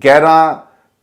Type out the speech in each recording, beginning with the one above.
11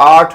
8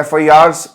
FIRs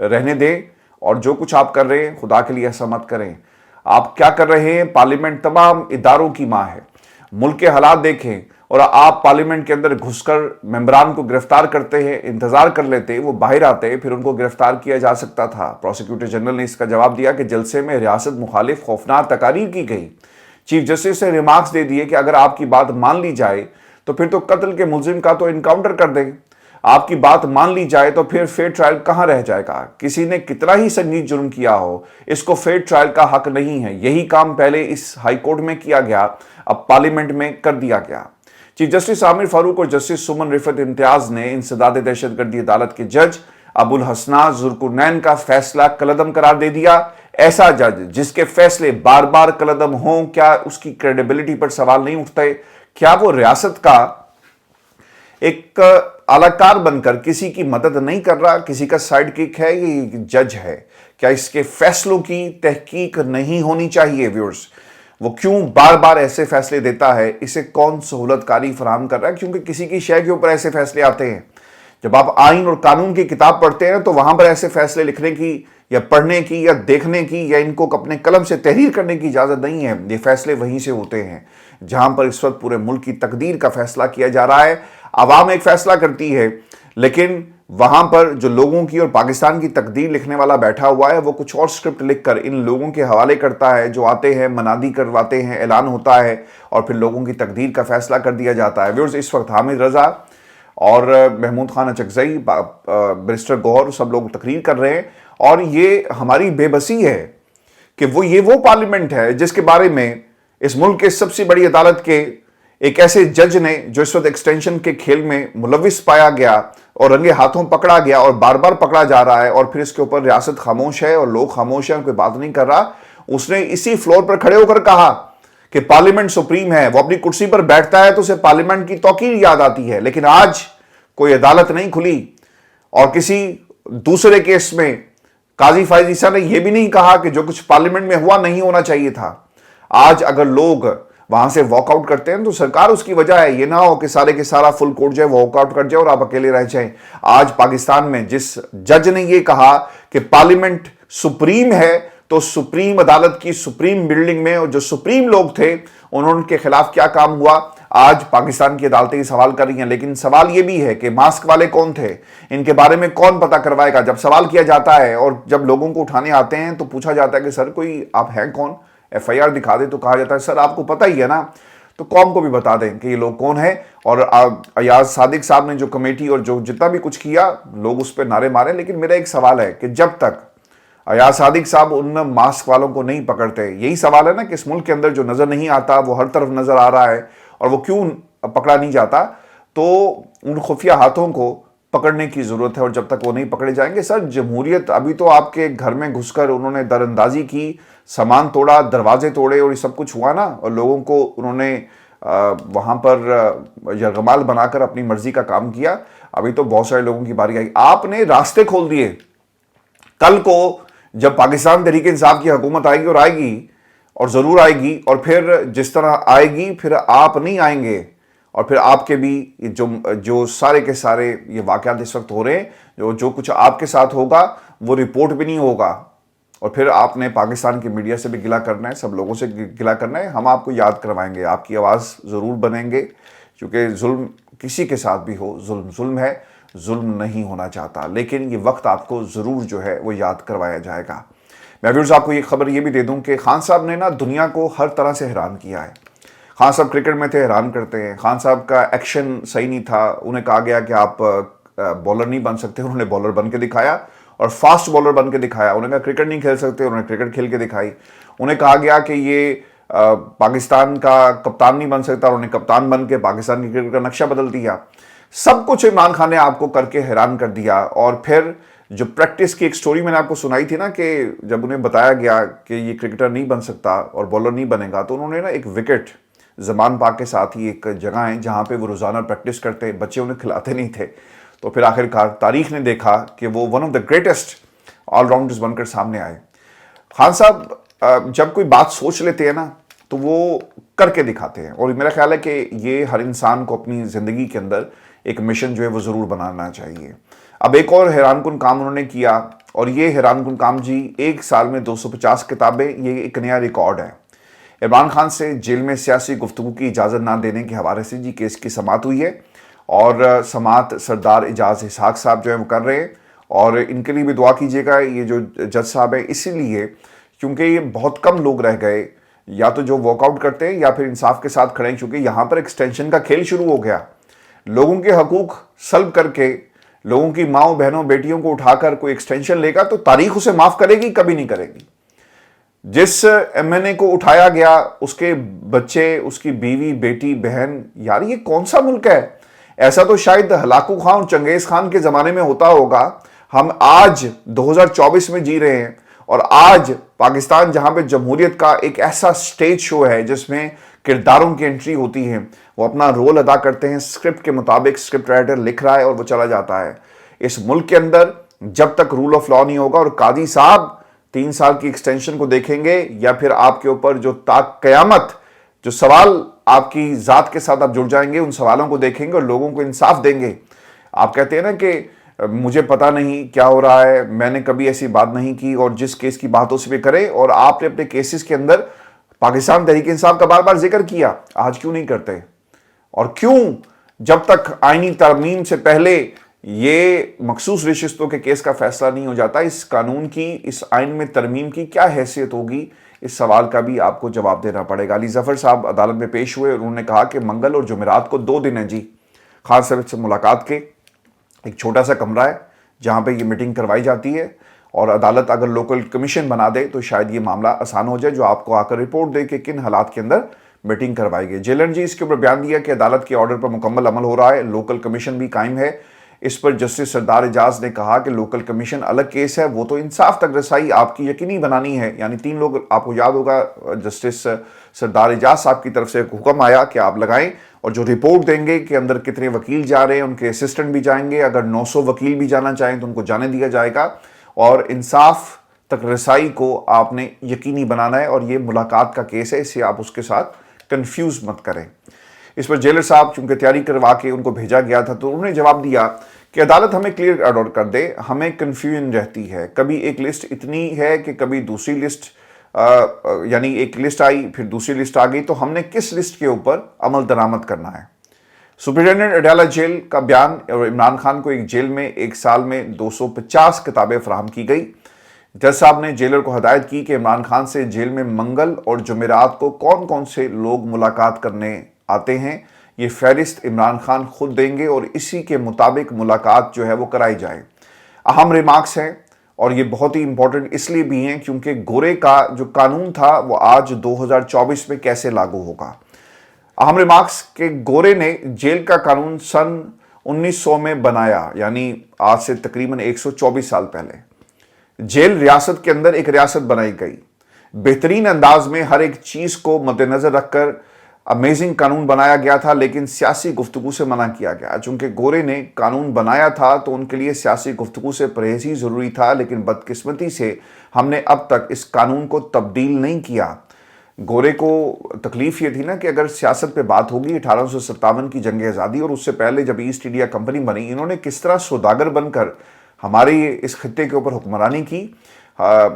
رہنے دیں اور جو کچھ آپ کر رہے ہیں خدا کے لیے ایسا مت کریں. آپ کیا کر رہے ہیں؟ پارلیمنٹ تمام اداروں کی ماں ہے. ملک کے حالات دیکھیں اور آپ پارلیمنٹ کے اندر گھس کر ممبران کو گرفتار کرتے ہیں، انتظار کر لیتے، وہ باہر آتے پھر ان کو گرفتار کیا جا سکتا تھا. پروسیکیوٹر جنرل نے اس کا جواب دیا کہ جلسے میں ریاست مخالف خوفناک تقاریر کی گئی. چیف جسٹس نے ریمارکس دے دیے کہ اگر آپ کی بات مان لی جائے تو پھر تو قتل کے ملزم کا تو انکاؤنٹر کر دیں. آپ کی بات مان لی جائے تو پھر فیئر ٹرائل کہاں رہ جائے گا؟ کسی نے کتنا ہی سنگین جرم کیا ہو، اس کو فیئر ٹرائل کا حق نہیں ہے. یہی کام پہلے اس ہائی کورٹ میں کیا گیا، اب پارلیمنٹ میں کر دیا گیا. چیف جسٹس عامر فاروق اور جسٹس سمن رفعت امتیاز نے انسداد دہشت گردی عدالت کے جج ابو الحسنات ذوالقرنین کا فیصلہ کالعدم قرار دے دیا. ایسا جج جس کے فیصلے بار بار کالعدم ہوں، کیا اس کی کریڈیبلٹی پر سوال نہیں اٹھتے؟ کیا وہ ریاست کا ایک اعلی کار بن کر کسی کی مدد نہیں کر رہا، کسی کا سائیڈ کک ہے؟ یہ جج ہے. کیا اس کے فیصلوں کی تحقیق نہیں ہونی چاہیے؟ ویورز، وہ کیوں بار بار ایسے فیصلے دیتا ہے؟ اسے کون سہولت کاری فراہم کر رہا ہے؟ کیونکہ کسی کی شے کے اوپر ایسے فیصلے آتے ہیں. جب آپ آئین اور قانون کی کتاب پڑھتے ہیں تو وہاں پر ایسے فیصلے لکھنے کی یا پڑھنے کی یا دیکھنے کی یا ان کو اپنے قلم سے تحریر کرنے کی اجازت نہیں ہے. یہ فیصلے وہیں سے ہوتے ہیں جہاں پر اس وقت پورے ملک کی تقدیر کا فیصلہ کیا جا رہا ہے. عوام ایک فیصلہ کرتی ہے، لیکن وہاں پر جو لوگوں کی اور پاکستان کی تقدیر لکھنے والا بیٹھا ہوا ہے وہ کچھ اور سکرپٹ لکھ کر ان لوگوں کے حوالے کرتا ہے، جو آتے ہیں، منادی کرواتے ہیں، اعلان ہوتا ہے اور پھر لوگوں کی تقدیر کا فیصلہ کر دیا جاتا ہے. ویورز، اس وقت حامد رضا اور محمود خان اچکزئی، بیرسٹر گوہر، سب لوگ تقریر کر رہے ہیں اور یہ ہماری بے بسی ہے کہ وہ پارلیمنٹ ہے جس کے بارے میں اس ملک کے سب سے بڑی عدالت کے ایک ایسے جج نے جو اس وقت ایکسٹینشن کے کھیل میں ملوث پایا گیا اور رنگے ہاتھوں پکڑا گیا اور بار بار پکڑا جا رہا ہے اور پھر اس کے اوپر ریاست خاموش ہے اور لوگ خاموش ہیں، کوئی بات نہیں کر رہا. اس نے اسی فلور پر کھڑے ہو کر کہا کہ پارلیمنٹ سپریم ہے. وہ اپنی کرسی پر بیٹھتا ہے تو اسے پارلیمنٹ کی توقیر یاد آتی ہے، لیکن آج کوئی عدالت نہیں کھلی اور کسی دوسرے کیس میں قاضی فائز عیسیٰ نے یہ بھی نہیں کہا کہ جو کچھ پارلیمنٹ میں ہوا نہیں ہونا چاہیے تھا. آج اگر لوگ وہاں سے واک آؤٹ کرتے ہیں تو سرکار اس کی وجہ ہے. یہ نہ ہو کہ سارے کے سارا فل کورٹ جو ہے واک آؤٹ کر جائے اور آپ اکیلے رہ جائیں. آج پاکستان میں جس جج نے یہ کہا کہ پارلیمنٹ سپریم ہے تو سپریم عدالت کی سپریم بلڈنگ میں اور جو سپریم لوگ تھے انہوں کے خلاف کیا کام ہوا؟ آج پاکستان کی عدالتیں یہ سوال کر رہی ہیں. لیکن سوال یہ بھی ہے کہ ماسک والے کون تھے، ان کے بارے میں کون پتہ کروائے گا؟ جب سوال کیا جاتا ہے اور جب لوگوں کو اٹھانے آتے ہیں تو پوچھا جاتا ہے کہ سر کوئی آپ ہیں کون، ایف آئی آر دکھا دے، تو کہا جاتا ہے سر آپ کو پتہ ہی ہے نا، تو قوم کو بھی بتا دیں کہ یہ لوگ کون ہیں. اور ایاز صادق صاحب نے جو کمیٹی اور جو جتنا بھی کچھ کیا، لوگ اس پہ نعرے مارے. لیکن میرا ایک سوال ہے کہ جب تک ایاز صادق صاحب ان ماسک والوں کو نہیں پکڑتے، یہی سوال ہے نا کہ اس ملک کے اندر جو نظر نہیں آتا وہ ہر طرف نظر آ رہا ہے اور وہ کیوں پکڑا نہیں جاتا؟ تو ان خفیہ ہاتھوں کو پکڑنے کی ضرورت ہے اور جب تک وہ نہیں پکڑے جائیں گے. سر، جمہوریت ابھی تو آپ کے گھر میں گھس کر انہوں نے در اندازی کی، سامان توڑا، دروازے توڑے اور یہ سب کچھ ہوا نا، اور لوگوں کو انہوں نے وہاں پر یرغمال بنا کر اپنی مرضی کا کام کیا. ابھی تو بہت سارے لوگوں کی باری آئی. آپ نے راستے کھول دیے. کل کو جب پاکستان تحریک انصاف کی حکومت آئے گی اور آئے گی اور ضرور آئے گی، اور پھر جس طرح آئے گی پھر آپ نہیں آئیں گے اور پھر آپ کے بھی جو سارے کے سارے یہ واقعات اس وقت ہو رہے ہیں، جو کچھ آپ کے ساتھ ہوگا وہ رپورٹ بھی نہیں ہوگا اور پھر آپ نے پاکستان کی میڈیا سے بھی گلہ کرنا ہے، سب لوگوں سے گلہ کرنا ہے. ہم آپ کو یاد کروائیں گے، آپ کی آواز ضرور بنیں گے، کیونکہ ظلم کسی کے ساتھ بھی ہو، ظلم ہے، ظلم نہیں ہونا چاہتا، لیکن یہ وقت آپ کو ضرور جو ہے وہ یاد کروایا جائے گا. میں ویورز آپ کو یہ خبر یہ بھی دے دوں کہ خان صاحب نے نا دنیا کو ہر طرح سے حیران کیا ہے. خان صاحب کرکٹ میں تھے، حیران کرتے ہیں. خان صاحب کا ایکشن صحیح نہیں تھا، انہیں کہا گیا کہ آپ بولر نہیں بن سکتے، انہوں نے بولر بن کے دکھایا اور فاسٹ بولر بن کے دکھایا. انہیں کہا کرکٹ نہیں کھیل سکتے، انہوں نے کرکٹ کھیل کے دکھائی. انہیں کہا گیا کہ یہ پاکستان کا کپتان نہیں بن سکتا، انہوں نے کپتان بن کے پاکستان کی کرکٹ کا نقشہ بدل دیا. سب کچھ عمران خان نے آپ کو کر کے حیران کر دیا. اور پھر جو پریکٹس کی ایک سٹوری میں نے آپ کو سنائی تھی نا کہ جب انہیں بتایا گیا کہ یہ کرکٹر نہیں بن سکتا اور بولر نہیں بنے گا، تو انہوں نے نا ایک وکٹ زمان پاک کے ساتھ ہی ایک جگہ ہے جہاں پہ وہ روزانہ پریکٹس کرتے، بچے انہیں کھلاتے نہیں تھے. تو پھر آخرکار تاریخ نے دیکھا کہ وہ one of the greatest all rounders بن کر سامنے آئے. خان صاحب جب کوئی بات سوچ لیتے ہیں نا تو وہ کر کے دکھاتے ہیں، اور میرا خیال ہے کہ یہ ہر انسان کو اپنی زندگی کے اندر ایک مشن جو ہے وہ ضرور بنانا چاہیے. اب ایک اور حیران کن کام انہوں نے کیا اور یہ حیران کن کام جی، ایک سال میں 250 کتابیں، یہ ایک نیا ریکارڈ ہے۔ عمران خان سے جیل میں سیاسی گفتگو کی اجازت نہ دینے کے حوالے سے جی کیس کی سماعت ہوئی ہے، اور سماعت سردار اعجاز اسحاق صاحب جو ہے وہ کر رہے ہیں، اور ان کے لیے بھی دعا کیجیے گا، یہ جو جج صاحب ہیں، اسی لیے کیونکہ یہ بہت کم لوگ رہ گئے یا تو جو واک آؤٹ کرتے ہیں یا پھر انصاف کے ساتھ کھڑے ہیں، کیونکہ یہاں پر ایکسٹینشن کا کھیل شروع ہو گیا۔ لوگوں کے حقوق سلب کر کے، لوگوں کی ماؤں بہنوں بیٹیوں کو اٹھا کر کوئی ایکسٹینشن لے گا تو تاریخ اسے معاف کرے گی؟ کبھی نہیں کرے گی۔ جس ایم این اے کو اٹھایا گیا، اس کے بچے، اس کی بیوی، بیٹی، بہن، یار یہ کون سا ملک ہے؟ ایسا تو شاید ہلاکو خان اور چنگیز خان کے زمانے میں ہوتا ہوگا۔ ہم آج 2024 میں جی رہے ہیں، اور آج پاکستان جہاں پہ جمہوریت کا ایک ایسا سٹیج شو ہے جس میں کرداروں کی انٹری ہوتی ہے، وہ اپنا رول ادا کرتے ہیں اسکرپٹ کے مطابق، اسکرپٹ رائٹر لکھ رہا ہے اور وہ چلا جاتا ہے۔ اس ملک کے اندر جب تک رول آف لا نہیں ہوگا، اور قاضی صاحب 3 سال کی ایکسٹینشن کو دیکھیں گے یا پھر آپ کے اوپر جو تا قیامت جو سوال آپ کی ذات کے ساتھ آپ جڑ جائیں گے، ان سوالوں کو دیکھیں گے اور لوگوں کو انصاف دیں گے۔ آپ کہتے ہیں نا کہ مجھے پتا نہیں کیا ہو رہا ہے، میں نے کبھی ایسی بات نہیں کی، اور جس کیس کی بات اس پہ کرے، اور آپ نے اپنے کیسز کے اندر پاکستان تحریک انصاف کا بار بار ذکر کیا، آج کیوں نہیں کرتے؟ اور کیوں جب تک آئینی ترمیم سے پہلے یہ مخصوص رشستوں کے کیس کا فیصلہ نہیں ہو جاتا، اس قانون کی، اس آئین میں ترمیم کی کیا حیثیت ہوگی؟ اس سوال کا بھی آپ کو جواب دینا پڑے گا۔ علی ظفر صاحب عدالت میں پیش ہوئے اور انہوں نے کہا کہ منگل اور جمعرات کو 2 دن ہیں جی خان صاحب سے ملاقات کے۔ ایک چھوٹا سا کمرہ ہے جہاں پہ یہ میٹنگ کروائی جاتی ہے، اور عدالت اگر لوکل کمیشن بنا دے تو شاید یہ معاملہ آسان ہو جائے، جو آپ کو آ کر رپورٹ دے کہ کن حالات کے اندر میٹنگ کروائی گئی۔ جیلر جی اس کے اوپر بیان دیا کہ عدالت کے آرڈر پر مکمل عمل ہو رہا ہے، لوکل کمیشن بھی قائم ہے۔ اس پر جسٹس سردار اعجاز نے کہا کہ لوکل کمیشن الگ کیس ہے، وہ تو انصاف تک رسائی آپ کی یقینی بنانی ہے۔ یعنی 3 لوگ، آپ کو یاد ہوگا جسٹس سردار اعجاز صاحب کی طرف سے ایک حکم آیا کہ آپ لگائیں، اور جو رپورٹ دیں گے کہ اندر کتنے وکیل جا رہے ہیں، ان کے اسسٹنٹ بھی جائیں گے، اگر 900 وکیل بھی جانا چاہیں تو ان کو جانے دیا جائے گا، اور انصاف تک رسائی کو آپ نے یقینی بنانا ہے، اور یہ ملاقات کا کیس ہے، اسے آپ اس کے ساتھ کنفیوز مت کریں۔ اس پر جیلر صاحب چونکہ تیاری کروا کے ان کو بھیجا گیا تھا، تو انہوں نے جواب دیا کہ عدالت ہمیں کلیئر آرڈر کر دے، ہمیں کنفیوژن رہتی ہے، کبھی ایک لسٹ اتنی ہے کہ کبھی دوسری لسٹ، یعنی ایک لسٹ آئی پھر دوسری لسٹ آ گئی، تو ہم نے کس لسٹ کے اوپر عمل درآمد کرنا ہے۔ سپرنٹینڈنٹ اڈیالہ جیل کا بیان، اور عمران خان کو ایک جیل میں ایک سال میں 250 کتابیں فراہم کی گئی۔ جج صاحب نے جیلر کو ہدایت کی کہ عمران خان سے جیل میں منگل اور جمعرات کو کون کون سے لوگ ملاقات کرنے آتے ہیں، یہ فہرست عمران خان خود دیں گے، اور اسی کے مطابق ملاقات جو ہے وہ کرائی جائے۔ اہم ریمارکس ہیں، اور یہ بہت ہی امپورٹنٹ اس لیے بھی ہیں کیونکہ گورے کا جو قانون تھا وہ آج 2024 میں کیسے لاگو ہوگا۔ اہم ریمارکس کہ گورے نے جیل کا قانون سن 1900 میں بنایا، یعنی آج سے تقریباً 124 سال پہلے۔ جیل ریاست کے اندر ایک ریاست بنائی گئی، بہترین انداز میں ہر ایک چیز کو مد نظر رکھ کر امیزنگ قانون بنایا گیا تھا، لیکن سیاسی گفتگو سے منع کیا گیا۔ چونکہ گورے نے قانون بنایا تھا تو ان کے لیے سیاسی گفتگو سے پرہیز ہی ضروری تھا، لیکن بدقسمتی سے ہم نے اب تک اس قانون کو تبدیل نہیں کیا۔ گورے کو تکلیف یہ تھی نا کہ اگر سیاست پہ بات ہوگی 1857 کی جنگ آزادی، اور اس سے پہلے جب ایسٹ انڈیا کمپنی بنی، انہوں نے کس طرح سوداگر بن کر ہمارے اس خطے کے اوپر حکمرانی کی۔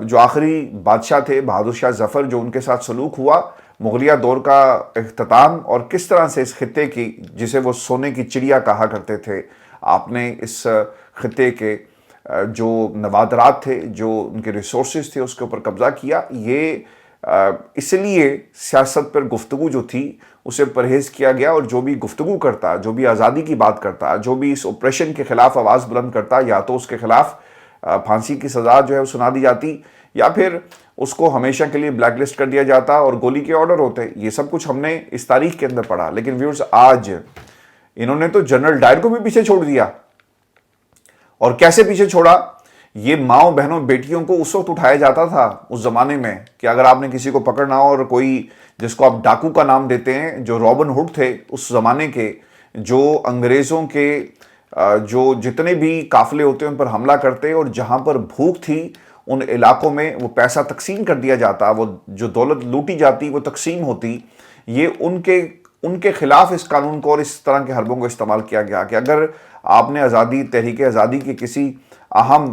جو آخری بادشاہ تھے بہادر شاہ ظفر، جو ان کے ساتھ سلوک ہوا، مغلیہ دور کا اختتام، اور کس طرح سے اس خطے کی، جسے وہ سونے کی چڑیا کہا کرتے تھے، آپ نے اس خطے کے جو نوادرات تھے، جو ان کے ریسورسز تھے، اس کے اوپر قبضہ کیا۔ یہ اس لیے سیاست پر گفتگو جو تھی اسے پرہیز کیا گیا، اور جو بھی گفتگو کرتا، جو بھی آزادی کی بات کرتا، جو بھی اس اوپریشن کے خلاف آواز بلند کرتا، یا تو اس کے خلاف پھانسی کی سزا جو ہے وہ سنا دی جاتی، یا پھر اس کو ہمیشہ کے لیے بلیک لسٹ کر دیا جاتا اور گولی کے آرڈر ہوتے۔ یہ سب کچھ ہم نے اس تاریخ کے اندر پڑھا۔ لیکن ویورز، آج انہوں نے تو جنرل ڈائر کو بھی پیچھے چھوڑ دیا۔ اور کیسے پیچھے چھوڑا؟ یہ ماؤں بہنوں بیٹیوں کو اس وقت اٹھایا جاتا تھا اس زمانے میں کہ اگر آپ نے کسی کو پکڑنا ہو، اور کوئی جس کو آپ ڈاکو کا نام دیتے ہیں، جو رابن ہوڈ تھے اس زمانے کے، جو انگریزوں کے جو جتنے بھی قافلے ہوتے ہیں ان پر حملہ کرتے، اور جہاں پر بھوک تھی ان علاقوں میں وہ پیسہ تقسیم کر دیا جاتا، وہ جو دولت لوٹی جاتی وہ تقسیم ہوتی۔ یہ ان کے خلاف اس قانون کو اور اس طرح کے حربوں کو استعمال کیا گیا کہ اگر آپ نے تحریک آزادی کے کسی اہم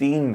3